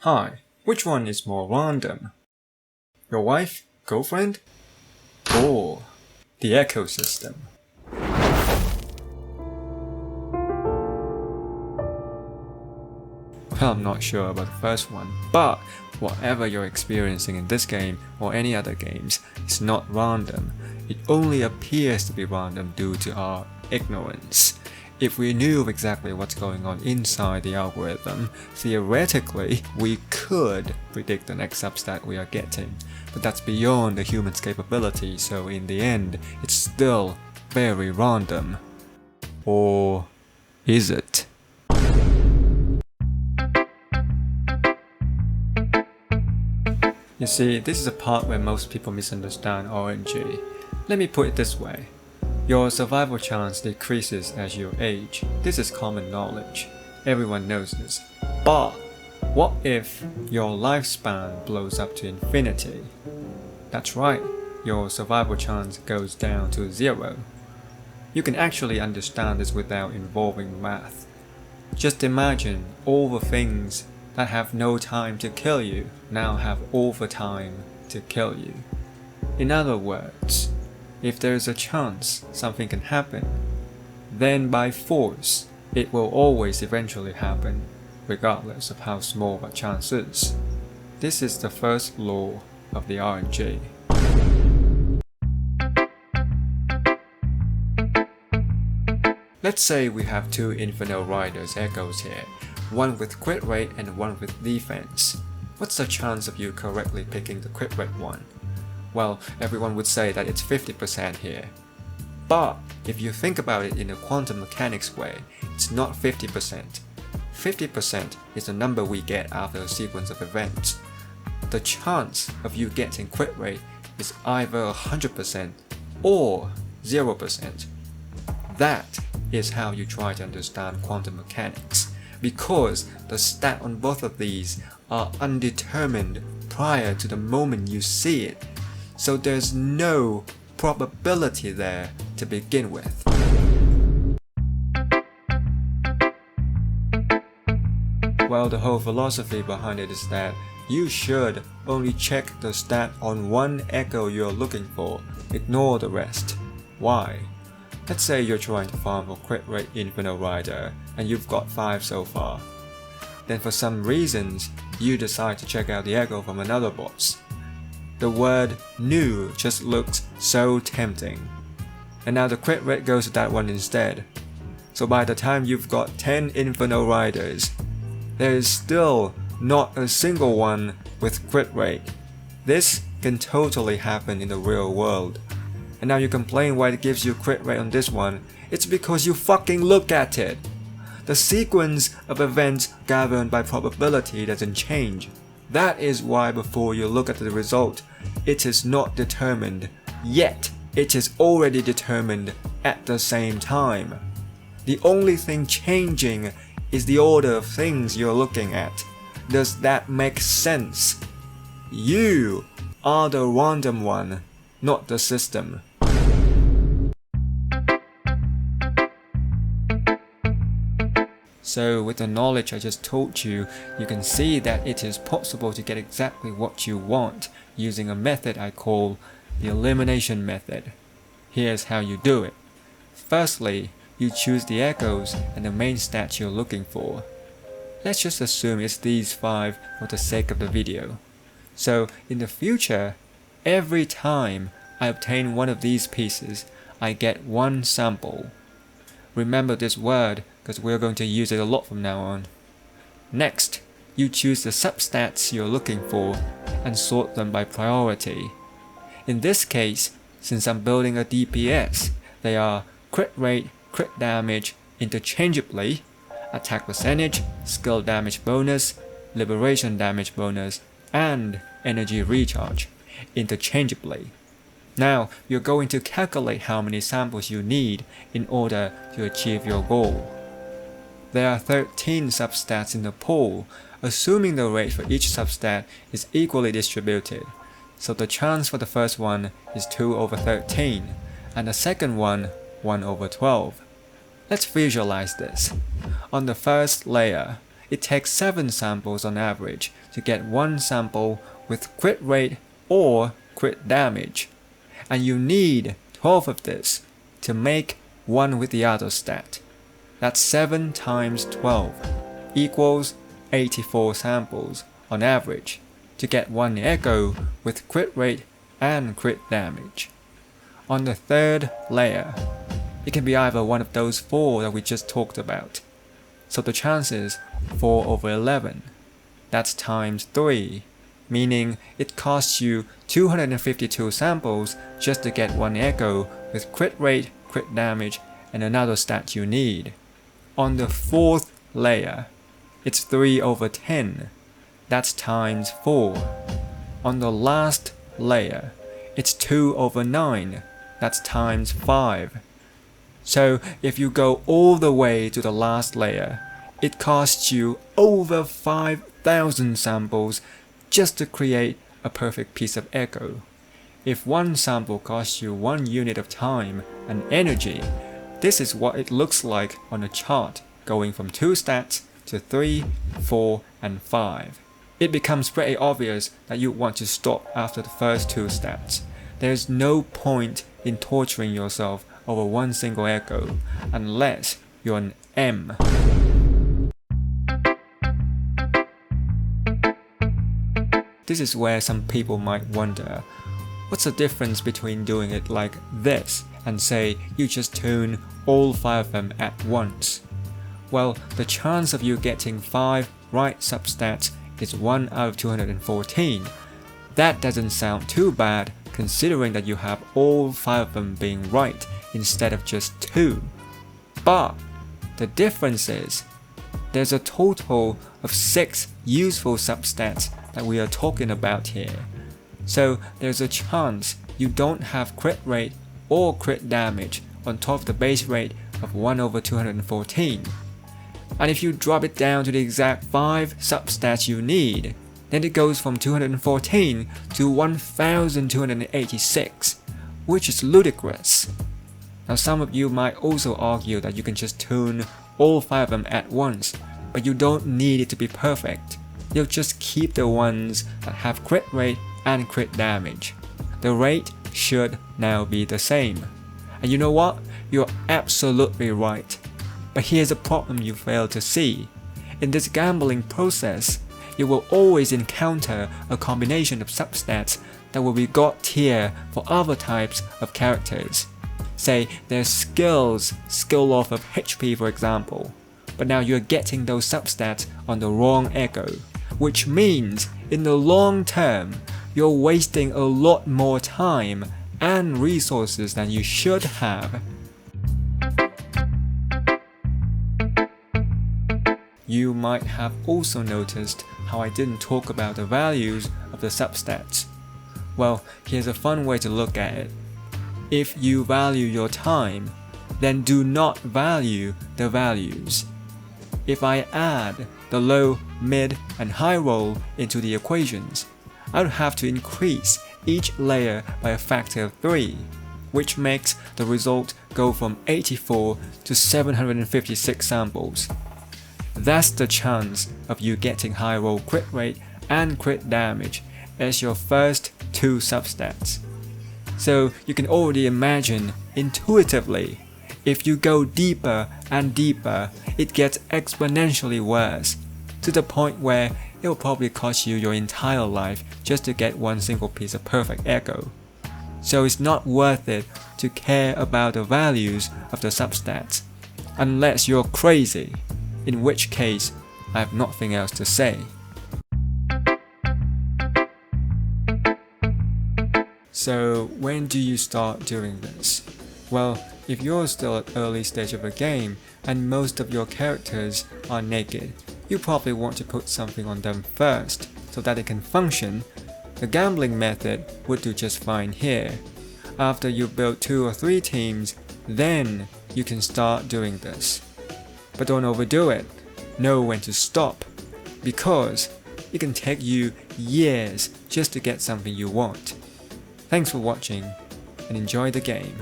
Hi, which one is more random? Your wife, girlfriend, or the ecosystem? Well, I'm not sure about the first one, but whatever you're experiencing in this game or any other games is not random. It only appears to be random due to our ignorance. If we knew exactly what's going on inside the algorithm, theoretically we could predict the next substat we are getting, but that's beyond the human's capability, so in the end it's still very random. Or is it? You see, this is a part where most people misunderstand RNG. Let me put it this way. Your survival chance decreases as you age. This is common knowledge. Everyone knows this. But what if your lifespan blows up to infinity? That's right, your survival chance goes down to 0. You can actually understand this without involving math. Just imagine all the things that have no time to kill you now have all the time to kill you. In other words, if there is a chance something can happen, then by force it will always eventually happen, regardless of how small that chance is. This is the first law of the RNG. Let's say we have two Inferno Riders echoes here, one with crit rate and one with defense. What's the chance of you correctly picking the crit rate one? Well, everyone would say that it's 50% here. But if you think about it in a quantum mechanics way, it's not 50%. 50% is the number we get after a sequence of events. The chance of you getting crit rate is either 100% or 0%. That is how you try to understand quantum mechanics, because the stat on both of these are undetermined prior to the moment you see it. So there's no probability there to begin with. Well, the whole philosophy behind it is that you should only check the stat on one echo you're looking for, ignore the rest. Why? Let's say you're trying to farm for crit rate Inferno Rider and you've got 5 so far. Then for some reasons, you decide to check out the echo from another boss. The word new just looked so tempting. And now the crit rate goes to that one instead. So by the time you've got 10 Inferno Riders, there is still not a single one with crit rate. This can totally happen in the real world. And now you complain why it gives you crit rate on this one. It's because you fucking look at it. The sequence of events governed by probability doesn't change. That is why before you look at the result, it is not determined, yet it is already determined at the same time. The only thing changing is the order of things you're looking at. Does that make sense? You are the random one, not the system. So with the knowledge I just told you, you can see that it is possible to get exactly what you want using a method I call the Elimination Method. Here's how you do it. Firstly, you choose the echoes and the main stats you're looking for. Let's just assume it's these 5 for the sake of the video. So in the future, every time I obtain one of these pieces, I get one sample. Remember this word, because we're going to use it a lot from now on. Next, you choose the substats you're looking for and sort them by priority. In this case, since I'm building a DPS, they are crit rate, crit damage interchangeably, attack percentage, skill damage bonus, liberation damage bonus, and energy recharge interchangeably. Now, you're going to calculate how many samples you need in order to achieve your goal. There are 13 substats in the pool, assuming the rate for each substat is equally distributed. So the chance for the first one is 2 over 13, and the second one 1 over 12. Let's visualize this. On the first layer, it takes 7 samples on average to get one sample with crit rate or crit damage, and you need 12 of this to make one with the other stat. That's 7 times 12 equals 84 samples on average to get one echo with crit rate and crit damage. On the third layer, it can be either one of those 4 that we just talked about. So the chance is 4 over 11. That's times 3, meaning it costs you 252 samples just to get one echo with crit rate, crit damage, and another stat you need. On the fourth layer, it's 3 over 10. That's times 4. On the last layer, it's 2 over 9. That's times 5. So if you go all the way to the last layer, it costs you over 5,000 samples just to create a perfect piece of echo. If one sample costs you 1 unit of time and energy, this is what it looks like on a chart going from 2 stats to 3, 4, and 5. It becomes pretty obvious that you want to stop after the first 2 stats. There's no point in torturing yourself over one single echo unless you're an M. This is where some people might wonder, what's the difference between doing it like this and say you just tune all 5 of them at once? Well, the chance of you getting 5 right substats is 1 out of 214. That doesn't sound too bad considering that you have all 5 of them being right instead of just 2. But the difference is, there's a total of 6 useful substats that we are talking about here. So there's a chance you don't have crit rate or crit damage on top of the base rate of 1 over 214. And if you drop it down to the exact 5 substats you need, then it goes from 214 to 1286, which is ludicrous. Now some of you might also argue that you can just tune all 5 of them at once, but you don't need it to be perfect. You'll just keep the ones that have crit rate and crit damage. The rate should now be the same. And you know what? You're absolutely right. But here's a problem you fail to see. In this gambling process, you will always encounter a combination of substats that will be god tier for other types of characters. Say their skills skill off of HP for example, but now you're getting those substats on the wrong echo, which means in the long term, you're wasting a lot more time and resources than you should have. You might have also noticed how I didn't talk about the values of the substats. Well, here's a fun way to look at it. If you value your time, then do not value the values. If I add the low, mid, and high roll into the equations, I would have to increase each layer by a factor of 3, which makes the result go from 84 to 756 samples. That's the chance of you getting high roll crit rate and crit damage as your first 2 substats. So you can already imagine intuitively, if you go deeper and deeper, it gets exponentially worse, to the point where it will probably cost you your entire life just to get one single piece of perfect echo. So it's not worth it to care about the values of the substats, unless you're crazy, in which case I have nothing else to say. So when do you start doing this? Well, if you're still at early stage of a game and most of your characters are naked, you probably want to put something on them first so that it can function. The gambling method would do just fine here. After you build 2 or 3 teams, then you can start doing this. But don't overdo it. Know when to stop, because it can take you years just to get something you want. Thanks for watching and enjoy the game.